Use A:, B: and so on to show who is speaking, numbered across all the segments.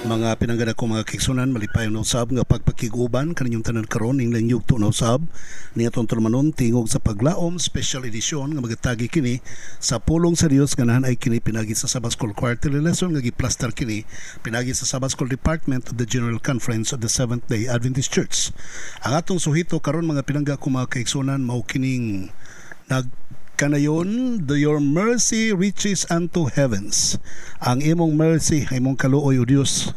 A: Mga pinanggana ko mga kiksunan, malipay na usab nga pagpakiguban kaninyong tanan karon ning langyugto na usab niya tulmanon tingog sa paglaom special edition nga magatagi kini sa pulong sa Dios ganahan ay kini pinagi sa Sabbath School Quarterly Lesson nga giplaster kini pinagi sa Sabbath School Department of the General Conference of the Seventh-day Adventist Church. Ang atong suhito karon mga pinangga ko mga kiksunan mao kining kanayon, your mercy reaches unto heavens. Ang imong mercy, imong kaluoy o Dios,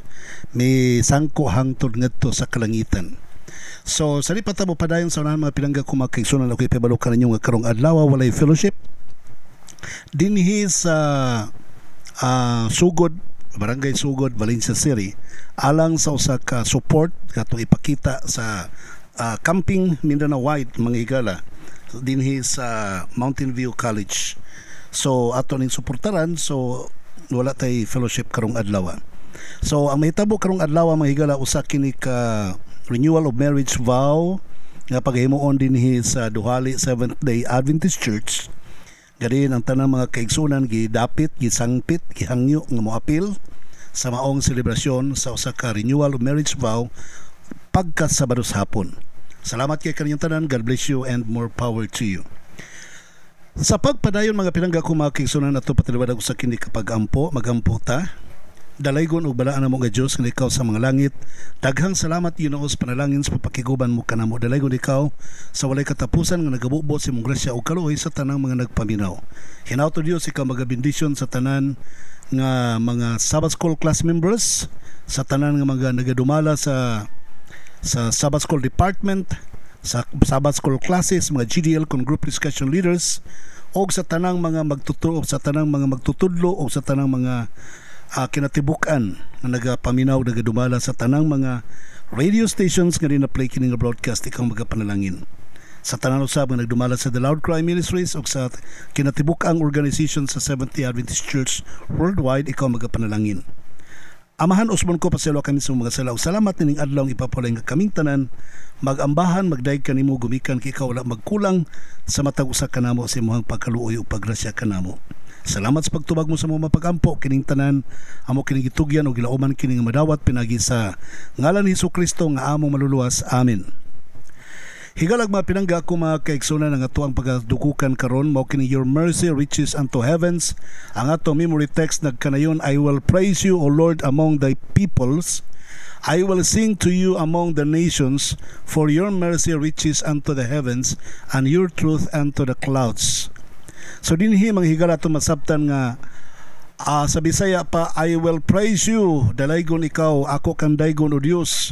A: may sangko hangtod ngadto sa kalangitan. So, sa lipat mo padayon sa unahan mga pinangga ko mga kaigsunan ako'y pabalukan ninyo nga karong adlaw walay fellowship. Dinhi sa Sugod, Barangay Sugod, Valencia City, alang sa usa ka support katong ipakita sa Camping Mindanao White mga higala dinhi sa Mountain View College. So ato ning suportaran, so wala tay fellowship karong adlaw. So ang mahitabo karong adlaw mga higala usa kini ka renewal of marriage vow nga paghimuon dinhi sa Duhali Seventh-day Adventist Church. Gani ang tanang mga kaigsunan gidapit, gisangpit, gihangyo nga moapil sa maong selebrasyon sa usa ka renewal of marriage vow pagka Sabado hapon. Salamat kay kaninyong tanan. God bless you and more power to you. Sa pagpadayon mga pinangga ko mga kaigsunan ato patiliwadag usa kini kapag magampo ta. Dalaygon og balaan namo nga Dios nga ikaw sa mga langit. Daghang salamat Ginoo sa panalangin sa papakiguban mo kanamo. Dalaygon ikaw sa walay katapusan nga nagabubo sa imong grasya ug kaluoy sa tanang mga nagpaminaw. Hinaut Dios ikaw magabendisyon sa tanan nga mga Sabbath School class members, sa tanan nga mga nagadumala sa Sabbath School Department, sa Sabbath School classes, mga GDL kung group discussion leaders, o sa tanang mga magtutudlo o sa tanang mga kinatibukan na nagapaminaw, nagadumala sa tanang mga radio stations nga rin na play kini nga broadcast ikang magapanalangin. Sa tanang usab nga nagdumala sa The Loud Cry Ministries o sa kinatibukang organization sa Seventh-day Adventist Church worldwide ikaw magapanalangin. Amahan usbon ko paselo kami sa mga salaw. Salamat nining adlaw ipapulay nga kaming tanan magambahan magdaig kanimo gumikan kay ikaw wala magkulang sa matag usa kanamo sa imong pagkaluoy ug pagrasya kanamo. Salamat sa pagtubag mo sa mga mapagampo kining tanan amo kining gitugyan ug gilauman kining madawat pinagi sa ngalan ni Hesukristo nga among maluluwas. Amen. Higalag mga pinangga ko mga kaigsunan ang ato ang pagdukukan karon mao kini your mercy reaches unto heavens. Ang ato memory text nagkanayon, I will praise you O Lord among thy peoples, I will sing to you among the nations, for your mercy reaches unto the heavens and your truth unto the clouds. So dinhi mga higala ato masabtan nga sa Bisaya pa, I will praise you, dalaygon ikaw ako kang daygon o Dios.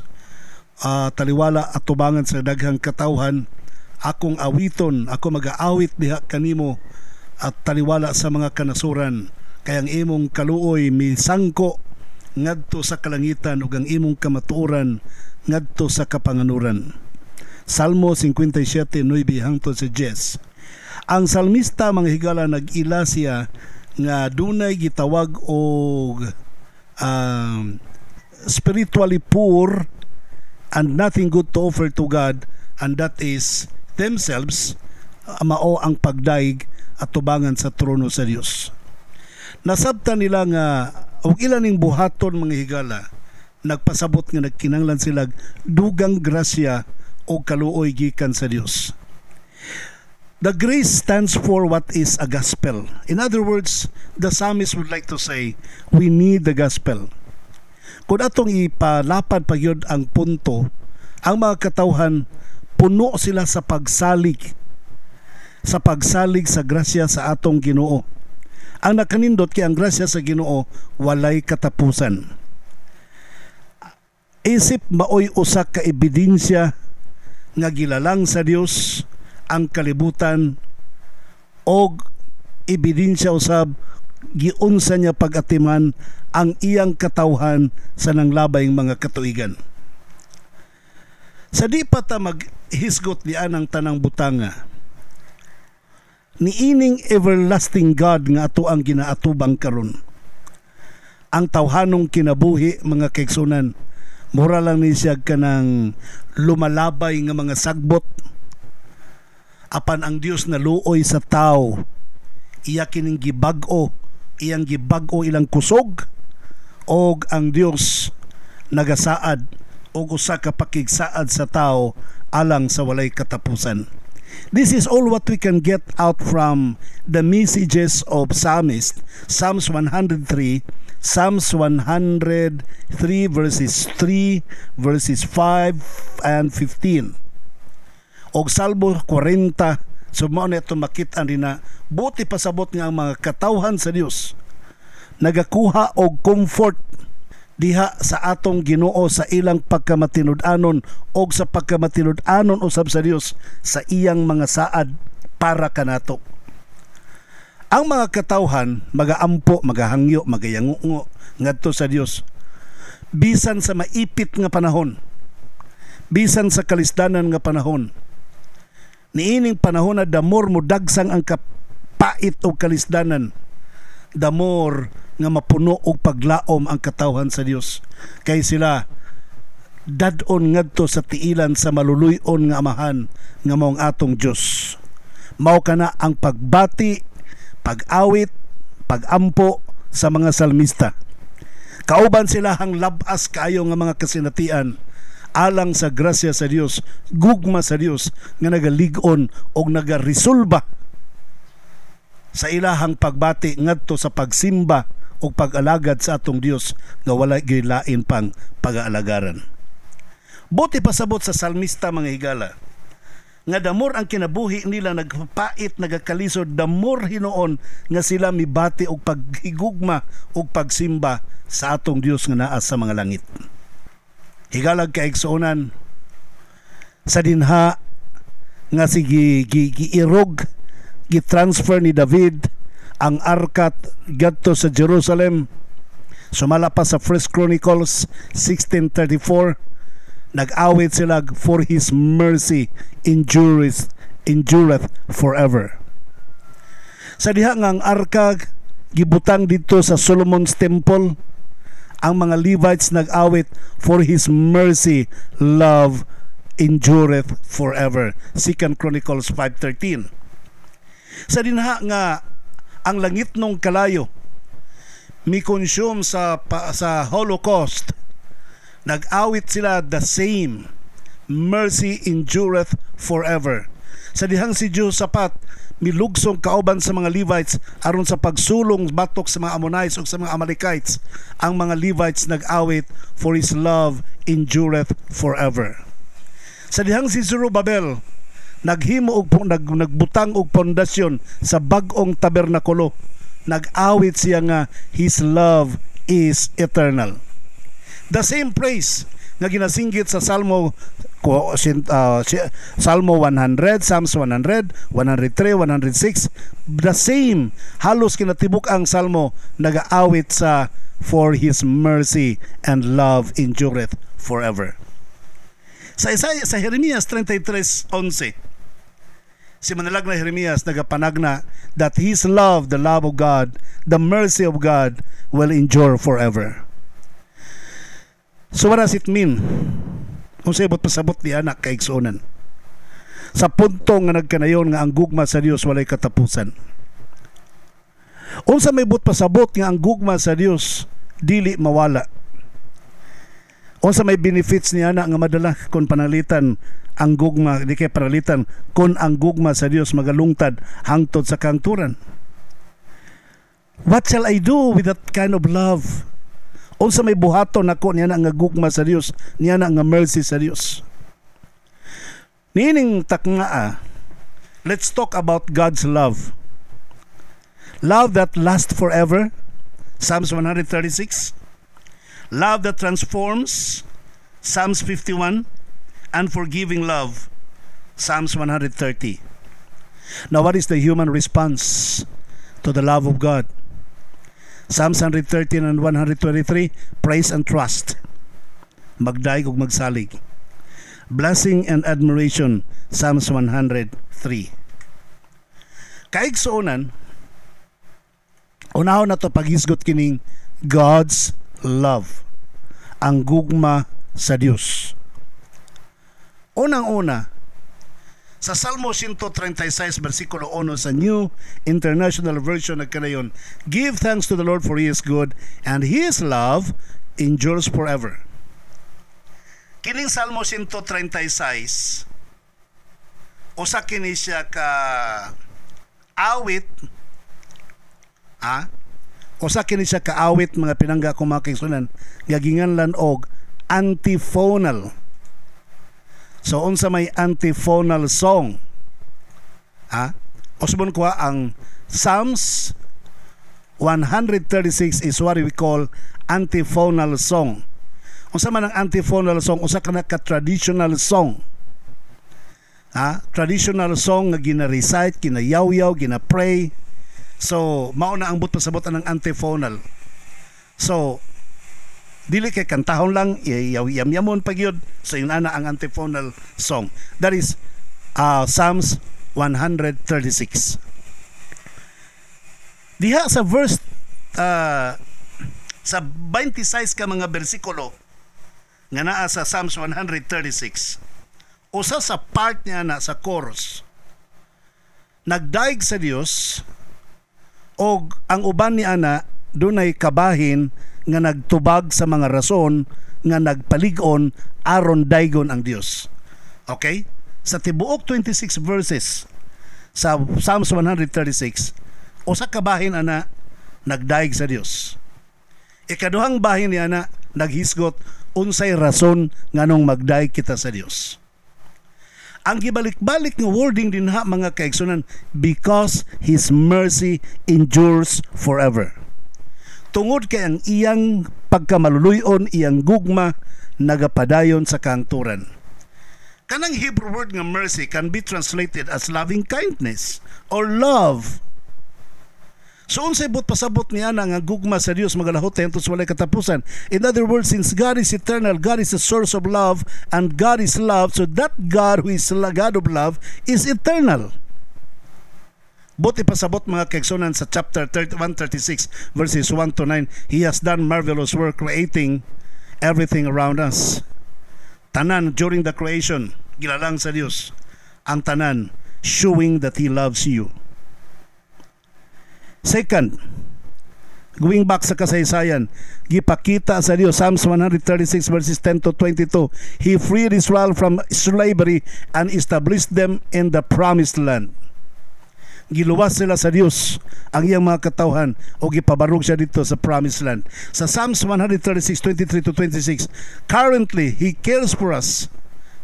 A: Taliwala at tubangan sa daghang katawhan akong awiton, ako mag-aawit diha kanimo at taliwala sa mga kanasuran kayang imong kaluoy misangko ngadto sa kalangitan ug ang imong kamatuoran ngadto sa kapanganuran. Salmo 57:9 hangtod sa 10. Ang salmista mga higala nag-ila siya nga dunay gitawag og spiritually poor and nothing good to offer to God, and that is themselves, mao ang pagdaig at tubangan sa trono sa Dios. Nasabtan nila nga og ilan ning buhaton mga higala nagpasabot nga nagkinanglan sila dugang grasya o kaluoy gikan sa Dios. The grace stands for what is a gospel. In other words, the psalmist would like to say, we need the gospel. Kung atong ipalapad pagyod ang punto, ang mga katawhan puno sila sa pagsalig sa grasya sa atong Ginoo. Ang nakanindot kay ang grasya sa Ginoo walay katapusan. Isip maoy usa ka ebidensya nga gilalang sa Dios ang kalibutan og ebidensya usab giunsa niya pag-atiman ang iyang katawhan sa nanglabayng mga katuigan. Sa di pa ta maghisgot dian ang tanang butanga, niining everlasting God nga ato ang ginaatubang karon. Ang tawhanong kinabuhi mga kaigsunan, mura lang ni siya kanang lumalabay nga mga sagbot. Apan ang Dios na luoy sa tao, iya kining gibag-o, iyang gibag-o ilang kusog og ang Dios nagasaad o usa ka pakigsaad sa tao alang sa walay katapusan. This is all what we can get out from the messages of Psalmist. Psalms 103, Psalms 103 verses 3, verses 5 and 15. O Salmo 40, so mao na ito makita rin na buti pasabot nga ang mga katawhan sa Dios nagakuha og comfort diha sa atong Ginoo sa ilang pagkamatinud-anon o sa pagkamatinud-anon usab sa Dios sa iyang mga saad para kanato. Ang mga katawhan magaampo, magahangyo, magayangungo ngadto sa Dios bisan sa maipit nga panahon, bisan sa kalisdanan nga panahon. Niining panahon na damor mo dagsang ang kapait o kalisdanan, damor nga mapuno og paglaom ang katawhan sa Dios, kay sila dadon ngadto sa tiilan sa maluluyon nga amahan nga maong atong Dios. Mao kana ang pagbati, pag-awit, pag-ampo sa mga salmista. Kauban sila hang labas kayo nga mga kasinatian alang sa grasya sa Dios, gugma sa Dios nga nagalig-on og nagaresolba sa ilahang pagbati ngadto sa pagsimba o pag-alagad sa atong Dios nga wala gilain pang pag-aalagaran. Buti pasabot sa salmista mga higala nga damor ang kinabuhi nila nagpapait, nagakalisod, damor hinuon nga sila mibati og paghigugma og pagsimba sa atong Dios nga naa sa mga langit. Higalag kaigsuonan sa dinha nga giirog, gitransfer ni David ang arkat gadto sa Jerusalem. Sumala pa sa 1 Chronicles 16:34, nag-awit sila, for His mercy endureth forever. Sa diha nga ang arka gibutang dito sa Solomon's Temple, ang mga Levites nag-awit, for His mercy love endureth forever. 2 Chronicles 5:13. Sa dinha nga ang langit nung kalayo mi-consume sa Holocaust, nag-awit sila, the same mercy endureth forever. Sa dihang si Jehoshaphat milugsong kauban sa mga Levites aron sa pagsulong batok sa mga Ammonites o sa mga Amalekites, ang mga Levites nag-awit, for His love endureth forever. Sa dihang si Zerubbabel naghimo og nagbutang og pundasyon sa bag-ong tabernakulo, nag-awit siya nga, His love is eternal. The same praise nga ginasinggit sa Salmo 100, Psalms 100, 103, 106, the same halos kinatibuk ang Salmo nag-aawit sa, for His mercy and love endureth forever. Sa Jeremias 33:11, si manalag na Jeremias nagapanagna that His love, the love of God, the mercy of God will endure forever. So what does it mean? Kung sa ibot pasabot ni anak kaigsuonan, sa punto nga nagkanayon nga ang gugma sa Dios walay katapusan. Unsa may ibot pasabot nga ang gugma sa Dios dili mawala. Unsa may benefits ni anak nga madala kung panalitan ang gugma, di kay panalitan kung ang gugma sa Dios magalungtad hangtod sa kangturan. What shall I do with that kind of love? Unsa may buhaton nako niya na nga gugma sa Dios, niya na nga mercy sa Dios. Nining takngaa, let's talk about God's love. Love that lasts forever, Psalms 136. Love that transforms, Psalms 51. And forgiving love, Psalms 130. Now, what is the human response to the love of God? Psalms 113 and 123, praise and trust, magdaig ug magsalig. Blessing and admiration, Psalms 103. Kaigsuonan, unahon na to paghisgot kining God's love, ang gugma sa Dios. Unang-una, sa Salmo 136 versikulo 1 sa New International Version nagkanayon, give thanks to the Lord for He is good and His love endures forever. Kining Salmo 136 usa kini siya ka awit, usa kini siya ka awit mga pinangga ko mga kaigsunan nga ginganlan og antiphonal. So unsa may antiphonal song? Usbon ko ang Psalms 136 is what we call antiphonal song. Unsa man ang antiphonal song? Usa ka traditional song. Traditional song nga gina-recite, ginayaw-yaw, gina-pray. So, mao na ang pasabot ng antiphonal. So, dili kay kantahon lang, yam-yamon pagyud. So, yun ana ang antiphonal song. That is Psalms 136. Diha sa verse sa 26 ka mga bersikulo nga naa sa Psalms 136, usa sa part niya na sa chorus, nagdaig sa Dios og ang uban ni ana dunay kabahin nga nagtubag sa mga rason nga nagpalig-on aron daygon ang Dios. Okay? Sa tibuok 26 verses sa Psalms 136, usa ka bahin ana nagdaig sa Dios. Ikaduhang bahin ni ana naghisgot unsay rason nganong magdaig kita sa Dios. Ang gibalik-balik nga wording din mga kaigsunan, because His mercy endures forever. Tungod kay ang iyang pagkamaluluyon, iyang gugma nagapadayon sa kaangturan. Kanang Hebrew word nga mercy can be translated as loving kindness or love. So unsay pasabot niya na nga gugma sa Dios magalahot hentos walay katapusan. In other words, since God is eternal, God is the source of love, and God is love, so that God who is God of love is eternal. Buti pasabot mga kaigsunan sa chapter 136 verses 1 to 9, He has done marvelous work creating everything around us. Tanan during the creation, gilalang sa Dios ang tanan, showing that He loves you. Second, going back sa kasaysayan, gipakita sa Dios, Psalms 136 verses 10 to 22, He freed Israel from slavery and established them in the promised land. Giluwas sila sa Dios ang iyang mga katawhan o gipabarog siya dito sa promised land. Sa Psalms 136, 23 to 26, currently He cares for us,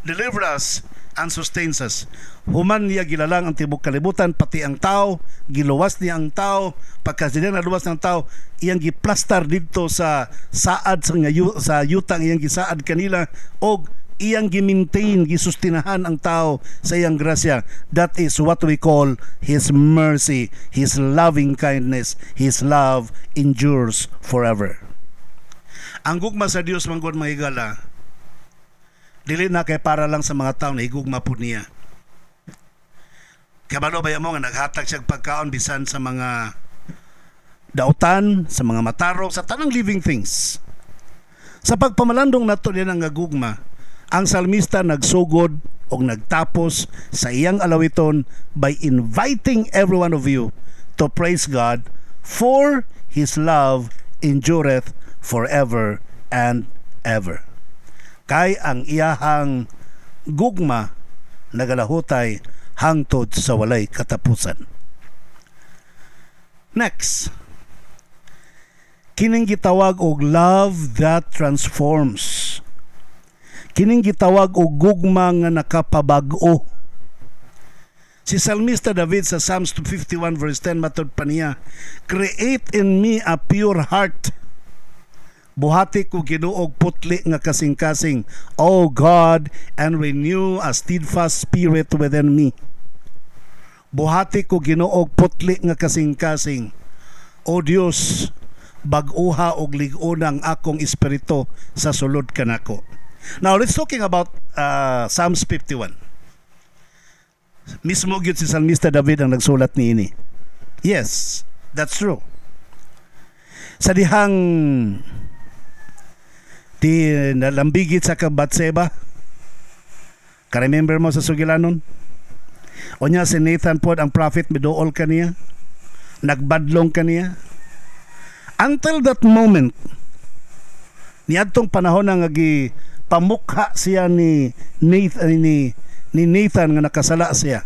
A: deliver us, and sustains us. Human niya gilalang ang tibok kalibutan, pati ang tao, giluwas niya ang tao, pagkas niya naluwas ng tao, iyang giplastar dito sa saad sa yutang iyang gisaad kanila, o iyang gimaintain, gisustinahan ang tao sa iyang grasya. That is what we call His mercy, His loving kindness, His love endures forever. Ang gugma sa Dios manggod mga higala, dili na kay para lang sa mga tao na higugma po niya. Kabalo ba mo nga naghatag siya pagkaon bisan sa mga dautan, sa mga matarok, sa tanang living things. Sa pagpamalandong nato niya ng gugma, ang salmista nagsugod o nagtapos sa iyang alawiton by inviting every one of you to praise God, for His love endureth forever and ever. Kay ang iyahang gugma nagalahutay hangtod sa walay katapusan. Next, kining gitawag og love that transforms. Kining gitawag og gugma nga nakapabag-o. Si Salmista David sa Psalms 51 verse 10 matod pa niya, create in me a pure heart, buhati ko ginuog putli nga kasing-kasing, O God, and renew a steadfast spirit within me. Buhati ko ginuog putli nga kasing-kasing, O Dios, bag-uha og lig-on ang akong espiritu sa sulod kanako. Now let's talking about Psalms 51. Mismo gyud si Salmista David ang nagsulat niini. Yes, that's true. Sa dihang nalambigit sa Batseba, ka-remember mo sa sugilanon? O niya si Nathan pod ang prophet, miduol kaniya, nagbadlong kaniya. Until that moment, niadtong panahon nga pamukha siya ni Nathan nga nakasala siya.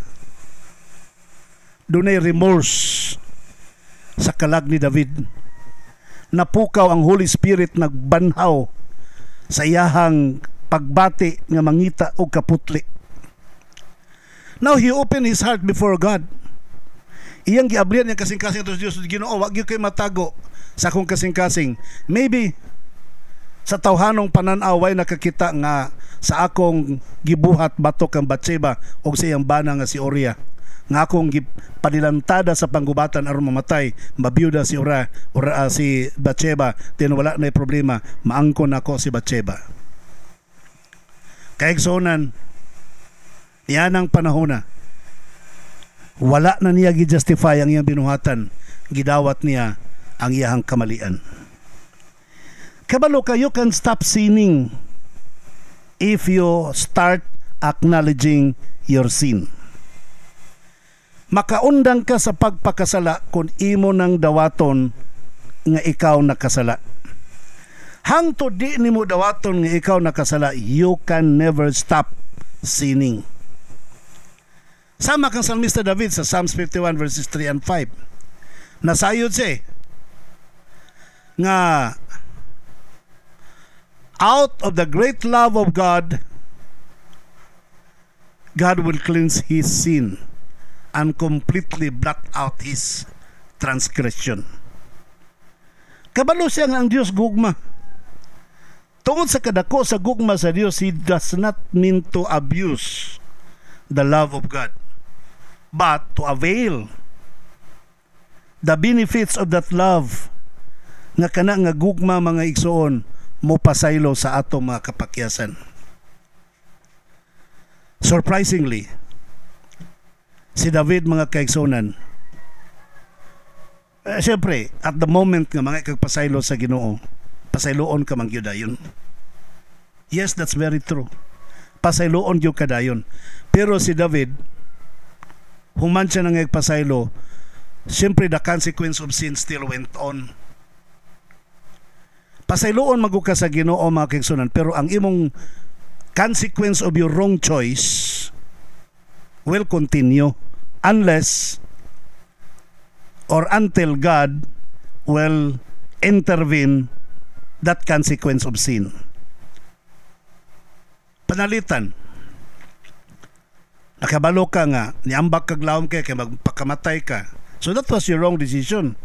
A: Dunay remorse sa kalag ni David. Napukaw ang Holy Spirit, nagbanhaw sa iyahang pagbati nga mangita og kaputli. Now he opened his heart before God. Iyang giablian niya kasing-kasing to Dios, Ginoo, wag gyud kay matago sa akong kasing-kasing. Maybe sa tawhanong pananaway nakakita nga sa akong gibuhat batok ang Batseba o sa iyang bana nga si Uriah, nga akong panilantada sa panggubatan aron mamatay, mabiyuda si si Batseba, din wala na problema, maangkon ako si Batseba. Kaigsonan, yan ang panahon na wala na niya gi-justify ang iyang binuhatan, gidawat niya ang iyang kamalian. Kabalo ka, you can stop sinning if you start acknowledging your sin. Makaundang ka sa pagpakasala kung imo nang dawaton nga ikaw nakasala. Hangtod di nimo dawaton nga ikaw nakasala, you can never stop sinning. Sama kang Salmista David sa Psalms 51 verses 3 and 5. Nasayod siya nga out of the great love of God, God will cleanse his sin and completely blot out his transgression. Kabalo siya nga ang Diyos gugma. Tungod sa kadako sa gugma sa Diyos, he does not mean to abuse the love of God, but to avail the benefits of that love nga kana nga gugma, mga igsoon, mo pasaylo sa atong mga kapakyasan. Surprisingly, si David, mga kaigsonan, siyempre at the moment nga mga kagpasaylo sa Ginoo, pasayloon ka man gyud dayon. Yes, that's very true. Pasayloon gyud ka dayon. Pero si David, human siya nang nagpasaylo, siyempre the consequence of sin still went on. Pasayloon maguka sa Ginoo, mga kaigsonan, pero ang imong consequence of your wrong choice will continue unless or until God will intervene that consequence of sin. Panalitan, nakabalo ka nga, niambak kag lawom kay magpakamatay ka. So that was your wrong decision.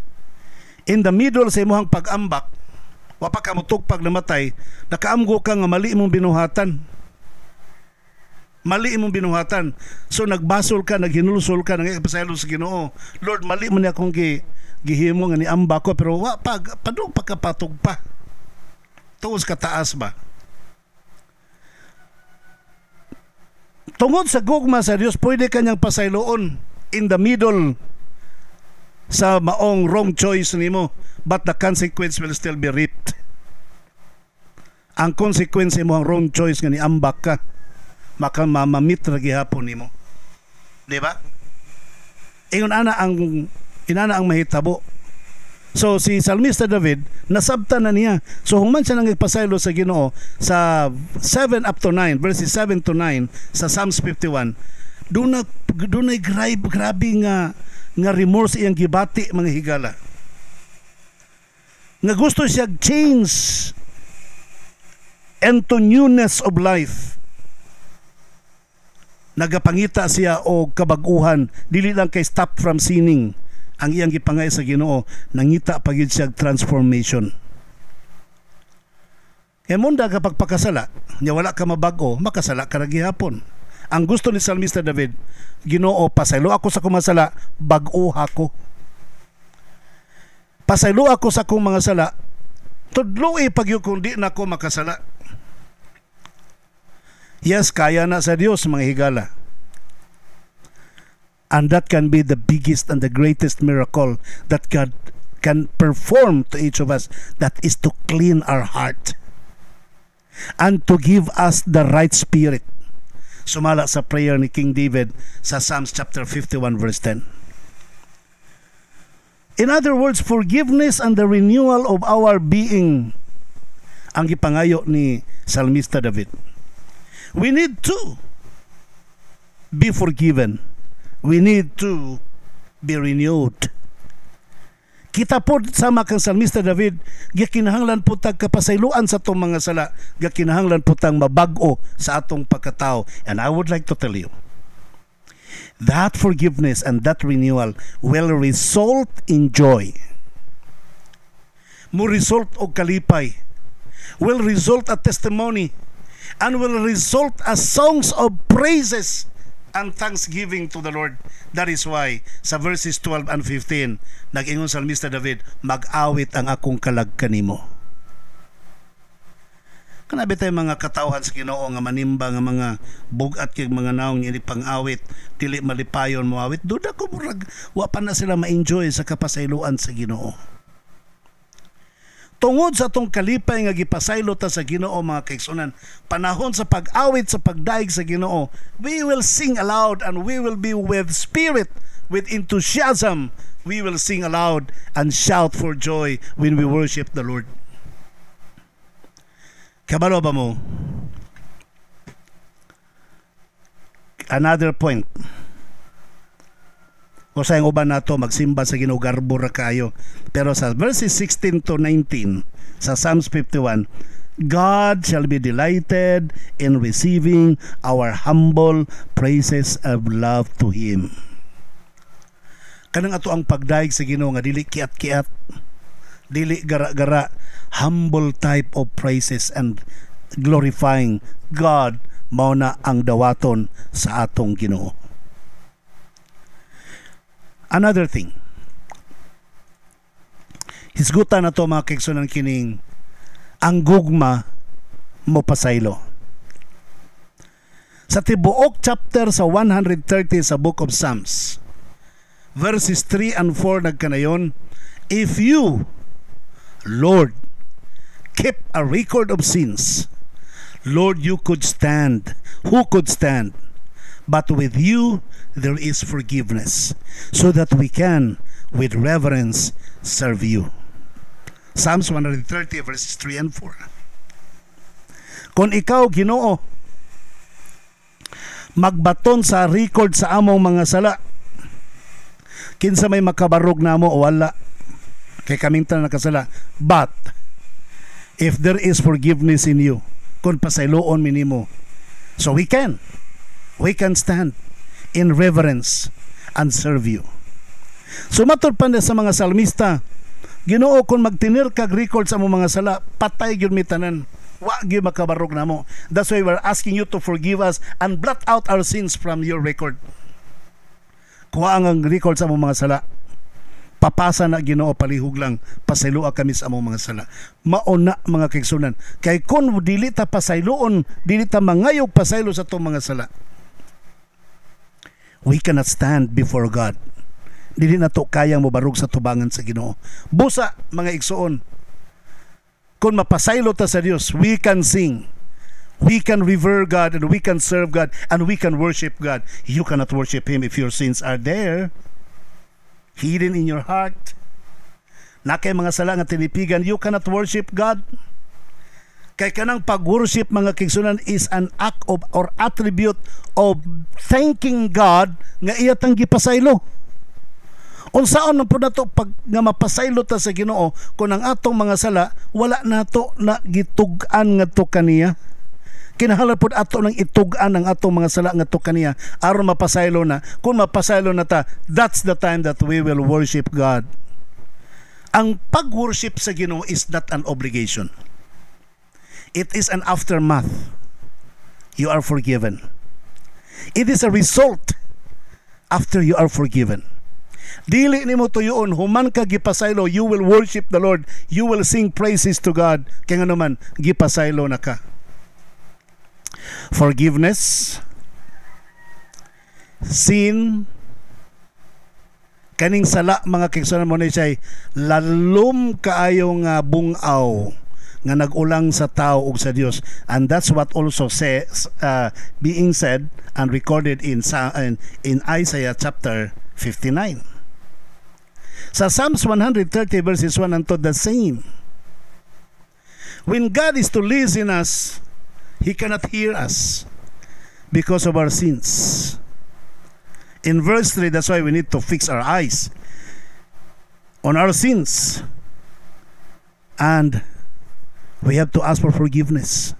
A: In the middle sa imong pag-ambak, wa pa ka mutugpag namatay, nakaamgo ka nga mali imong binuhatan. Mali imong binuhatan. So nagbasol ka, naghinulsol ka, nagpasaylo sa Ginoo. Lord, mali man akong gihimo nga niamba ko, pero wa pa padung pagkapatog pa. Tuos ka taas ba? Tungod sa gugma sa Dios, pwede kanyang pasayloon in the middle sa maong wrong choice nimo, but the consequence will still be reaped. Ang consequence mo ang wrong choice nga niambak ka, maka mamamit ra gihapon nimo. Di ba? Ingon ana ang mahitabo. So si Salmista David, nasabtan na niya. So human siya nang ipasaylo sa Ginoo sa 7 up to 9, verses 7 to 9 sa Psalms 51. Doon ay grabe nga remorse iyang gibati, mga higala. Nga gusto siya change into newness of life. Nagapangita siya o kabaguhan, dili lang kay stop from sinning. Ang iyang gipangay sa Ginoo, nangita pagid siya transformation. Kaya munda kapag pakasala, niya wala ka mabago, makasala ka ra gihapon. Ang gusto ni Salmista David, Ginoo, pasaylo ako sa kumasala, bag-o ako. Pasaylo ako sa kong mga sala, tudloy pagyo kung di na ako makasala. Yes, kaya na sa Dios, mga higala. And that can be the biggest and the greatest miracle that God can perform to each of us. That is to clean our heart and to give us the right spirit. Sumala sa prayer ni King David sa Psalms chapter 51 verse 10. In other words, forgiveness and the renewal of our being ang gipangayo ni Salmista David. We need to be forgiven. We need to be renewed. Kita po sama kang Salmista David, gakinahanglan po tag kapasayloan sa atong mga sala, gakinahanglan po tang mabag-o sa atong pagkatao. And I would like to tell you, that forgiveness and that renewal will result in joy. Mo result og kalipay, will result a testimony, and will result as songs of praises and thanksgiving to the Lord. That is why sa verses 12 and 15 nag-ingon Salmista David, mag-awit ang akong kalag kanimo. Kanabi tayo mga katawhan sa Ginoo nga manimba nga mga bugat kay mga naong ini pang-awit, dili malipayon mo awit, duda ko murag wa pa na sila ma-enjoy sa kapasayloan sa Ginoo. Tungod sa atong kalipay nga gipasaylo ta sa Ginoo mga kaigsunan, panahon sa pag-awit sa pagdaig sa Ginoo, we will sing aloud and we will be with spirit, with enthusiasm. We will sing aloud and shout for joy when we worship the Lord. Kabalo ba mo? Another point. O sa yung uban nato magsimba sa Ginoo garbo ra kayo. Pero sa verses 16 to 19 sa Psalms 51, God shall be delighted in receiving our humble praises of love to Him. Kanang ato ang pagdaig sa Ginoo nga dili kiat-kiat, dili gara-gara, humble type of praises and glorifying God mao na ang dawaton sa atong Ginoo. Another thing, hisgutan na to mga kaigsunan kining ang gugma mo pasaylo. Sa tibuok chapter sa 130 sa Book of Psalms, verses 3 and 4 nagkanayon, if you, Lord, keep a record of sins, Lord, you could stand. Who could stand? But with you there is forgiveness, so that we can with reverence serve you. Psalms 130 verses 3 and 4. Kung ikaw, Ginoo, magbaton sa record sa among mga sala, kinsa may makabarog namo o wala, kay kaming tanan nakasala. But if there is forgiveness in you, kung pasayloon minimo, so we can stand in reverence and serve you. Sumatod pa sa mga salmista, Ginoo, kung magtinir kag record sa among mga sala, patay gyud mi tanan, wa gyud makabarog namo. That's why we're asking you to forgive us and blot out our sins from your record. Kuha ang record sa among mga sala, papasa na Ginoo, palihog lang, pasayloa kami sa among mga sala. Mauna mga kaigsunan, kay kung dili ta pasayloon, dili ta mangayog pasaylo sa itong mga sala, we cannot stand before God. Dili na to kayang mobarog sa tubangan sa Ginoo. Busa mga igsuon, kung mapasaylo ta sa Dios, we can sing, we can revere God, and we can serve God, and we can worship God. You cannot worship Him if your sins are there, hidden in your heart. Na kay mga sala nga tinipigan, you cannot worship God. Kay kanang pag-worship mga kigsunan is an act of or attribute of thanking God nga iya tang gipasaylo. Unsaon man pud nato pag nga mapasaylo ta sa Ginoo kung ang atong mga sala wala nato na gitug-an ngadto kaniya. Kinahanglan pud ato nang itug-an ang atong mga sala ngadto kaniya aron mapasaylo na. Kung mapasaylo na ta, that's the time that we will worship God. Ang pag-worship sa Ginoo is not an obligation. It is an aftermath. You are forgiven. It is a result after you are forgiven. Dili nimo tuyoon, human ka gipasaylo, you will worship the Lord, you will sing praises to God, kaya nga naman gipasaylo na ka. Forgiveness, sin, kaning sala mga kigsunan mo na siya lalom kaayo nga bungaw nga nagulang sa tao ug sa Dios, and that's what also says being said and recorded in Isaiah chapter 59. Sa Psalms 130 verses 1 and 2, the same. When God is to listen us, He cannot hear us because of our sins. In verse 3, that's why we need to fix our eyes on our sins. And we have to ask for forgiveness.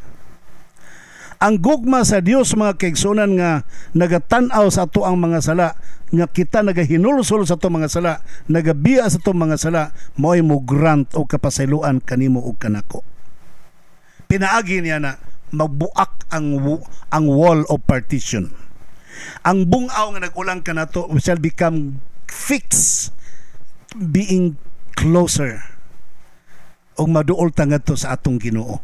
A: Ang gugma sa Dios, mga kaigsunan, nga nagatanaw sa ato ang mga sala, nga kita nagahinulsol sa ato mga sala, nagabiya sa ato mga sala, mo'y mo grant o kapasayloan kanimo o kanako. Pinaagi niya na magbuak ang wall of partition. Ang bungaw nga nagulang ka nato shall become fixed, being closer, o maduol tangad to sa atong Ginoo.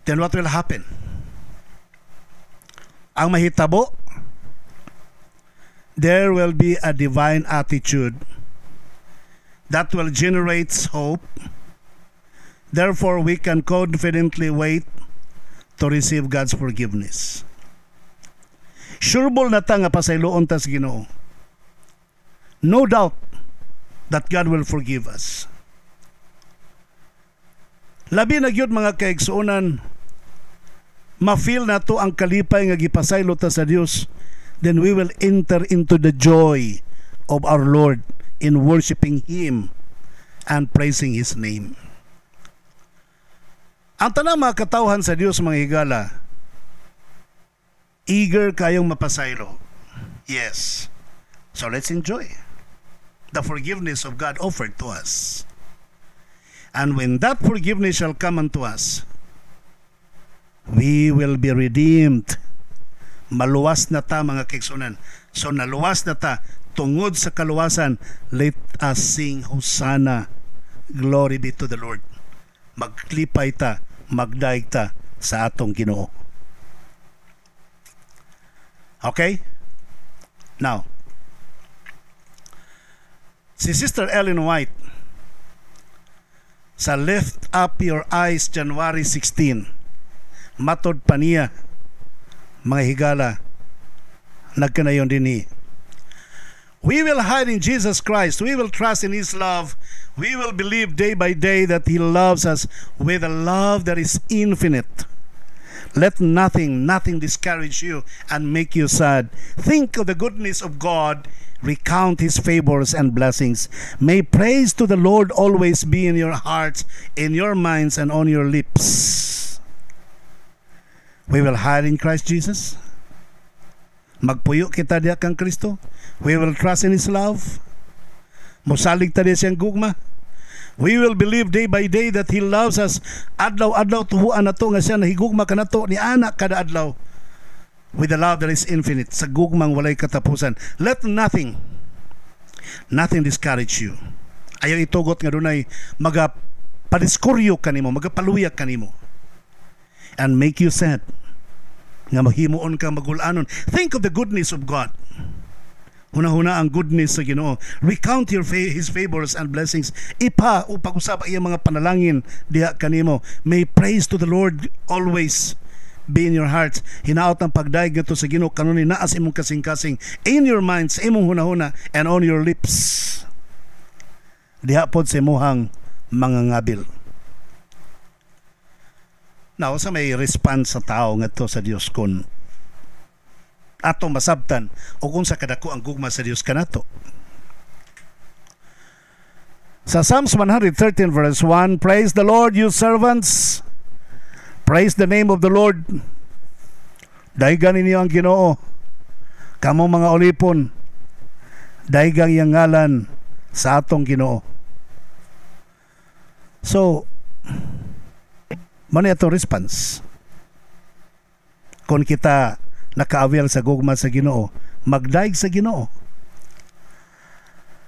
A: Then what will happen? Ang mahitabo, there will be a divine attitude that will generate hope. Therefore, we can confidently wait to receive God's forgiveness. Sureball na ta nga pasayloon ta sa Ginoo. No doubt that God will forgive us. Labi na gyud, mga kaigsuonan, ma-feel na to ang kalipay nga gipasaylo ta sa Dios, then we will enter into the joy of our Lord in worshiping Him and praising His name. Ang tanang mga katawhan sa Dios, mga higala, eager kayong mapasaylo. Yes. So let's enjoy the forgiveness of God offered to us. And when that forgiveness shall come unto us, we will be redeemed. Maluwas na ta, mga kaigsunan. So naluwas na ta, tungod sa kaluwasan, let us sing Hosanna. Glory be to the Lord. Maglipay ta, magdaig ta sa atong Ginoo. Okay? Now, si Sister Ellen White sa Lift Up Your Eyes January 16, matod pa niya, mga higala, nagkanayon din we will hide in Jesus Christ. We will trust in His love. We will believe day by day that He loves us with a love that is infinite. Let nothing discourage you and make you sad. Think of the goodness of God. Recount His favors and blessings. May praise to the Lord always be in your hearts, in your minds, and on your lips. We will hide in Christ Jesus. Magpuyo kita diya kang Kristo. We will trust in His love. Musalig ta diya siyang gugma. We will believe day by day that He loves us. Adlaw-adlaw tuhuan na to nga siya nahigugma ka na to ni anak kada adlaw. With a love that is infinite. Sa gugmang walay katapusan. Let nothing discourage you. Ayaw itugot nga dunay magapadiskuryo kanimo, magapaluyak kanimo. And make you sad. Nga mahimuon ka, magulanon. Think of the goodness of God. Huna-huna ang goodness sa Ginoo. Recount His favors and blessings. Ipa o pag-usap ang mga panalangin diha kanimo. May praise to the Lord always be in your hearts. Hinaot ang pagdaig nga to sa Ginoo kanunin naas imong kasing-kasing in your minds, imong huna-huna, and on your lips. Diha pod sa imuhang mga ngabil. Now, sa may response sa tao nga to sa Dios kun atong masabtan o kung sa kadako ang gugma sa Dios kanato. Sa Psalms 113 verse 1, praise the Lord, you servants. Praise the name of the Lord. Daigan ninyo ang Ginoo. Kamo mga ulipon, daigang iyang ngalan sa atong Ginoo. So, mano itong response? Kung kita naka-avail sa gugma sa Ginoo, magdaig sa Ginoo.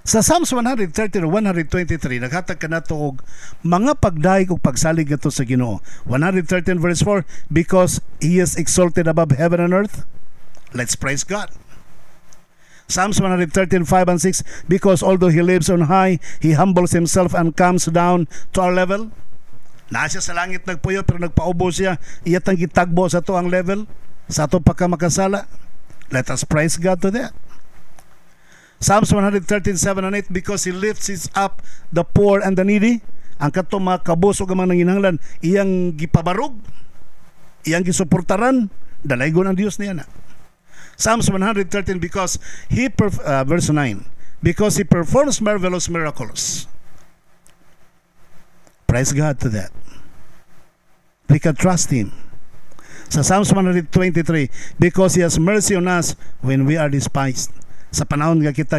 A: Sa Psalms 130 o 123, naghatag ka na ito og mga pagdaig o pagsalig na ito sa Ginoo. 113 verse 4, because He is exalted above heaven and earth. Let's praise God. Psalms 113, 5 and 6, because although He lives on high, He humbles Himself and comes down to our level. Nasa sa langit nagpuyo pero nagpaubo siya, iyatang gitagbo sa to ang level, sa to pagkamakasala. Let us praise God to that. Psalms 113, 7 and 8, because He lifts up the poor and the needy ang kato mga kabos o gamang nanginahanglan, iyang gipabarog, iyang gisuportaran, dalaygon ang Dios niya na. Psalms 113, because verse 9, because He performs marvelous miracles. Praise God to that. We can trust Him. Sa Psalms 123, because He has mercy on us when we are despised. Sa panahon nga kita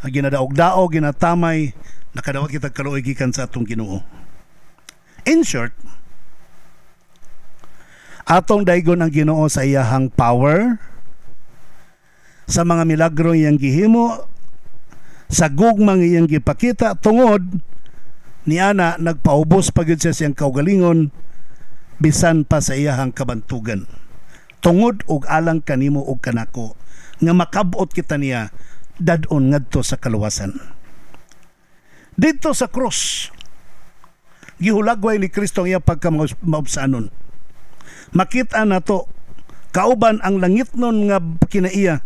A: ginadaog-daog, ginatamay, nakadawat kita kaluoy gikan sa atong Ginoo. In short, atong daygon ang Ginoo sa iyahang power, sa mga milagro iyang gihimo, sa gugmang iyang gipakita, tungod niana nagpaubos pagid siya siyang kaugalingon bisan pa sa iyahang kabantugan. Tungod og alang kanimo og kanako nga makabot kita niya dadon ngadto sa kaluwasan. Dito sa cross, gihulagway ni Kristo ang iyang pagkamaubsanon. Makita nato kauban ang langitnon nga kinaiya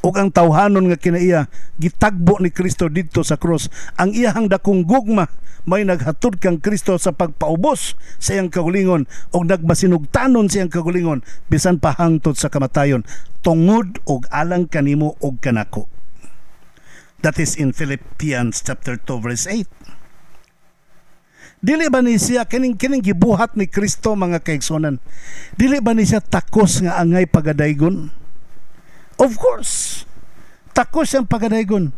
A: ug ang tawhanon nga kinaiya gitagbo ni Kristo didto sa cross. Ang iyahang dakong gugma may naghatod kang Kristo sa pagpaubos sa iyang kaugalingon ug nagmasinugtanon sa iyang kaugalingon bisan pa hangtod sa kamatayon tungod og alang kanimo og kanako. That is in Philippians chapter 2 verse 8. Dili ba ni siya kining gibuhat ni Kristo, mga kaigsunan? Dili ba ni siya takos nga angay pagadaygon? Of course, takos siyang pagadaygon.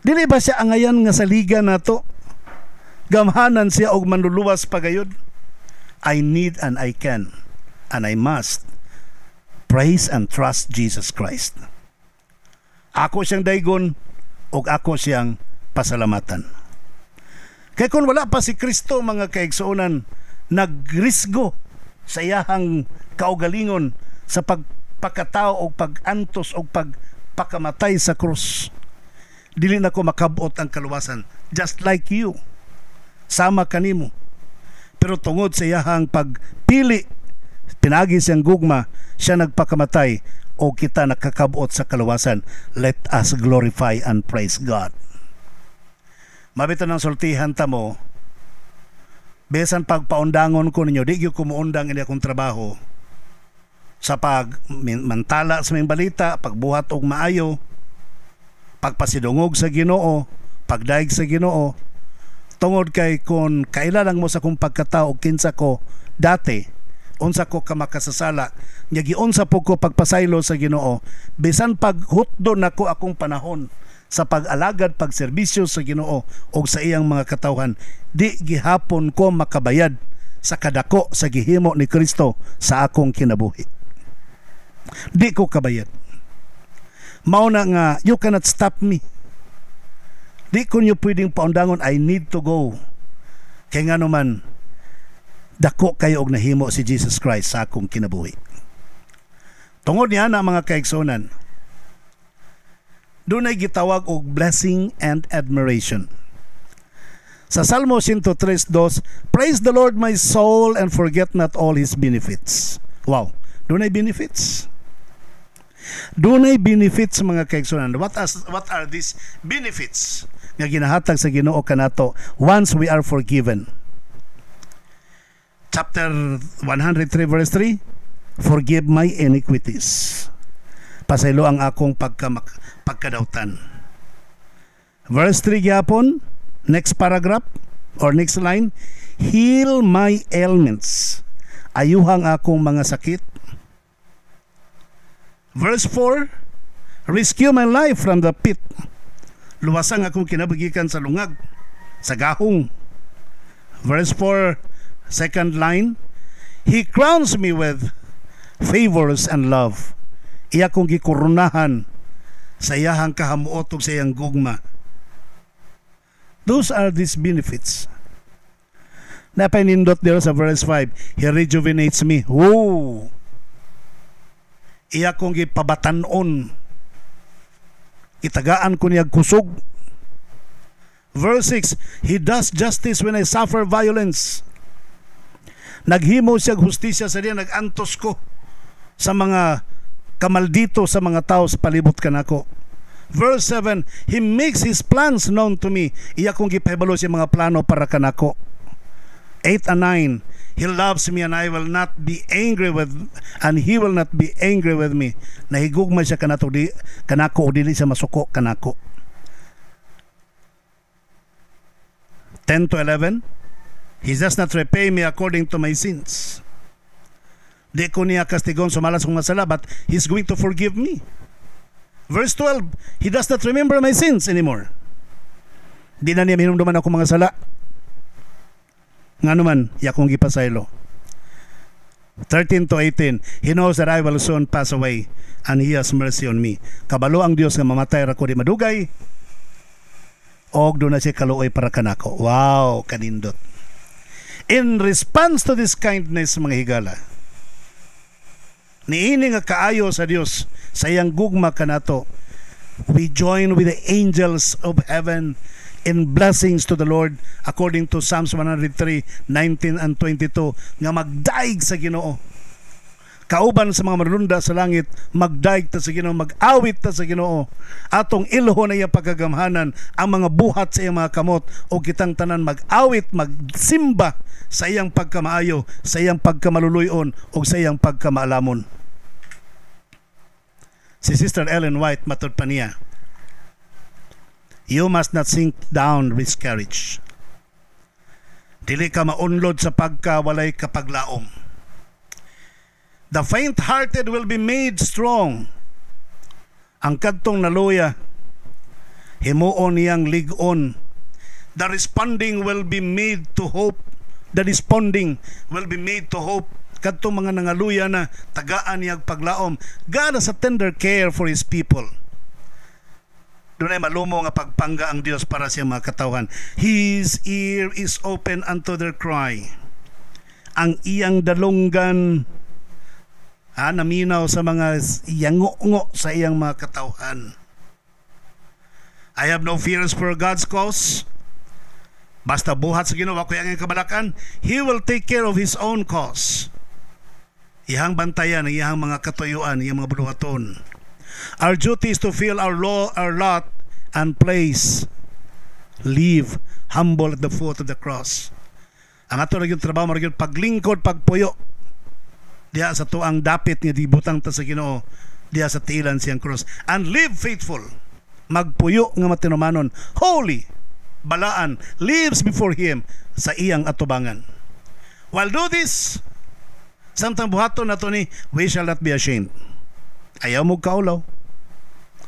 A: Dili ba siya angayan nga saliga nato? Gamhanan siya og manluluwas pagayod. I need and I can and I must praise and trust Jesus Christ. Ako siyang daygon og ako siyang pasalamatan. Kaya kung wala pa si Kristo, mga kaigsuonan, nagrisgo sa iyahang kaugalingon sa pagpakatao o pag-antos o pagpakamatay sa krus, dili na ko makabot ang kaluwasan. Just like you, sama kanimo. Pero tungod sa iyahang pagpili, pinagi siyang gugma, siya nagpakamatay o kita nakakabot sa kaluwasan. Let us glorify and praise God. Mabitan ng sultihan ta mo, besan pagpaundangon ko ninyo, di ko muundang ini akong trabaho sa pagmantala sa mga balita, pagbuhat og maayo, pagpasidungog sa Ginoo, pagdaig sa Ginoo, tungod kay kung kailangan mo sa kong pagkatao kinsa ko dati, unsa ko ka makasasala, nya giunsa po ko pagpasaylo sa Ginoo, bisan paghutdo nako akong panahon sa pag-alagad, pagserbisyo sa Ginoo o sa iyang mga katawhan, di gihapon ko makabayad sa kadako sa gihimo ni Kristo sa akong kinabuhi. Di ko kabayad. Mao na nga, you cannot stop me. Di ko nyo pwedeng paundangon, I need to go. Kaya nga naman, dako kayo og nahimo si Jesus Christ sa akong kinabuhi. Tungod niya na, mga kaigsunan, doon ay gitawag og blessing and admiration. Sa Salmo 103:2, praise the Lord my soul and forget not all His benefits. Wow, doon ay benefits. Doon ay benefits, mga kaigsunan. What are these benefits nga ginahatag sa Ginoo kanato once we are forgiven? Chapter 103 verse 3, forgive my iniquities. Pasaylo ang akong pagkadautan. Verse 3 gyapon, next paragraph or next line, heal my ailments. Ayuhang akong mga sakit. Verse 4, rescue my life from the pit. Luwasang akong kinabugikan sa lungag, sa gahong. Verse 4, second line, He crowns me with favors and love. Iya kong gikurunahan sa iyahang kahamuot ug sa iyang gugma. Those are these benefits. Napainindot dito sa verse 5, He rejuvenates me. Woo! Iya kong gipabatanon. Itagaan ko niya kusog. Verse 6, He does justice when I suffer violence. Naghimo siya hustisya sa diya, nagantos ko sa mga kamaldito sa mga tao sa palibot kanako. Verse 7, He makes His plans known to me. Iya kong gipahibalo siya mga plano para kanako. 8 and 9, He loves me and I will not be angry with, and He will not be angry with me. Nahigugma siya kanako o dili siya masuko kanako. 10 to 11, He does not repay me according to my sins. Di ko niya kastigon sumalas kong masala, but He's going to forgive me. Verse 12, He does not remember my sins anymore. Di na niya minumduman ako mga sala. Nga naman, yakong gipasaylo. 13 to 18, He knows that I will soon pass away, and He has mercy on me. Kabalo ang Dios nga mamatay ra ko di madugay, og doon na siya kaluoy para kanako. Wow, kanindot. In response to this kindness, mga higala, niini nga kaayo sa Dios sa iyang gugma kanato, we join with the angels of heaven in blessings to the Lord according to Psalms 103, 19 and 22, nga magdaig sa Ginoo. Kauban sa mga marulunda sa langit, magdaig ta sa Ginoo, mag-awit ta sa Ginoo. Atong ilho na iyang pagagamhanan ang mga buhat sa iyang mga kamot, o kitang tanan mag-awit, magsimba sa iyang pagkamaayo, sa iyang pagkamaluluyon, o sa iyang pagkamaalamon. Si Sister Ellen White matod pa niya, you must not sink down with courage. Dili ka maunlod sa pagkawalay kapaglaom. The faint-hearted will be made strong. Ang kadtong naluya, himuon niyang ligon. The responding will be made to hope. The responding will be made to hope. Kadtong mga nangaluya na tagaan niyang paglaom. God has a tender care for His people. Doon ay malumo nga pagpangga ang Dios para sa mga katawhan. His ear is open unto their cry. Ang iyang dalunggan naminaw sa mga yango-ngo sa iyang mga katawhan. I have no fears for God's cause. Basta buhat sa Ginoo ko iyang kabalakan, He will take care of His own cause. Iyang bantayan ang iyang mga katuyuan, iyang mga buluhaton. Our duty is to feel our lot and place. Live humble at the foot of the cross. Ang ato rin yung trabaho, marigyan paglingkod, pagpuyo. Diya sa tuang dapit nga dibutang ta sa Ginoo, diya sa tiilan siyang cross. And live faithful. Magpuyo nga matinumanon. Holy, balaan, lives before Him sa iyang atubangan. While do this, samtang buhaton nato ni, we shall not be ashamed. Ayaw mo kaulaw.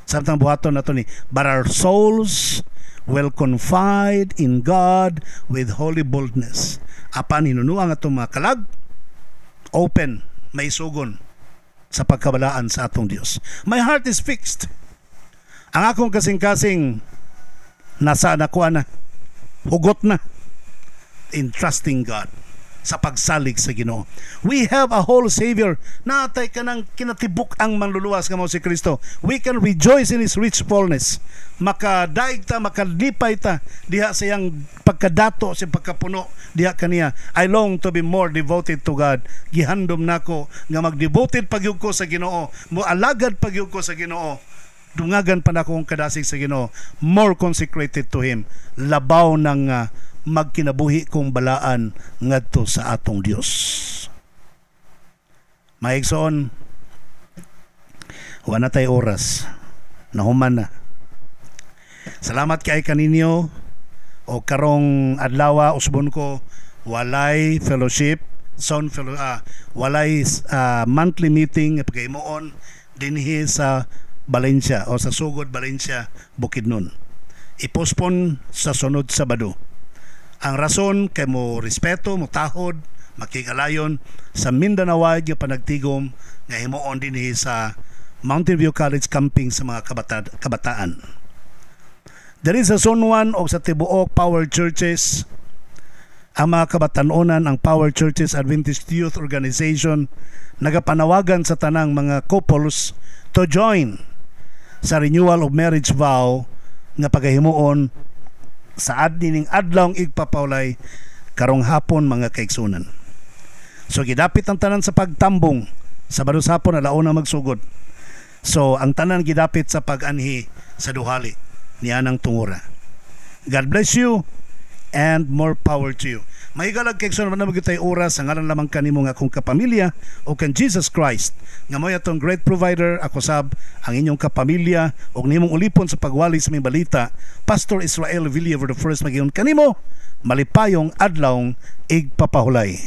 A: Samtang buhaton nato ni, but our souls will confide in God with holy boldness. Apan hinunuang atong mga kalag, open, may sugon sa pagkabalaan sa atong Dios. My heart is fixed. Ang akong kasing-kasing nasa nakuha na, hugot na, in trusting God, sa pagsalig sa Ginoo. We have a whole Savior. Natay ka ng kinatibuk ang manluluwas nga mo si Kristo. We can rejoice in His rich fullness. Makadaig ta, makalipay ta diha sa iyang pagkadato, sa pagkapuno diha kaniya. I long to be more devoted to God. Gihandom nako nga mag-devoted pagyud ko sa Ginoo, mo alagad pagyud ko sa Ginoo. Dungagan pa nako ang kadasig sa Ginoo, more consecrated to Him. Labaw ng magkinabuhi kong balaan ngadto sa atong Dios. Maigsoon, wala tay oras, nahuman na. Salamat kay kaninyo, o karong adlaw usbon ko walay fellowship, walay monthly meeting pagaymoon dinhi sa Valencia o sa Sugod Valencia, Bukidnon. Ipospon sa sunod Sabado. Ang rason kay mo respeto, mo tahod, makigalayon sa Mindanao nga panagtigom nga himuon dinhi sa Mountain View College camping sa mga kabataan. Diri sa Zone 1 o sa tibuok Power Churches, ang mga kabataonan, ang Power Churches Adventist Youth Organization, nagapanawagan sa tanang mga couples to join sa renewal of marriage vow nga pagahimuon sa adnining adlawng igpapawlay karong hapon mga kaigsunan. So gidapit ang tanan sa pagtambong Sabado hapon alauna magsugod. So ang tanan gidapit sa pag-anhi sa duhali niya ng tungura. God bless you and more power to you. Mahigalag kay so naman tayo oras ang ngalan lamang kanimo nga akong kapamilya o kan Jesus Christ nga mo atong great provider ako sab ang inyong kapamilya og nimong ulipon sa pagwali sa may balita Pastor Israel Villaver the first magiyon kanimo malipayong adlawng igpapahulay.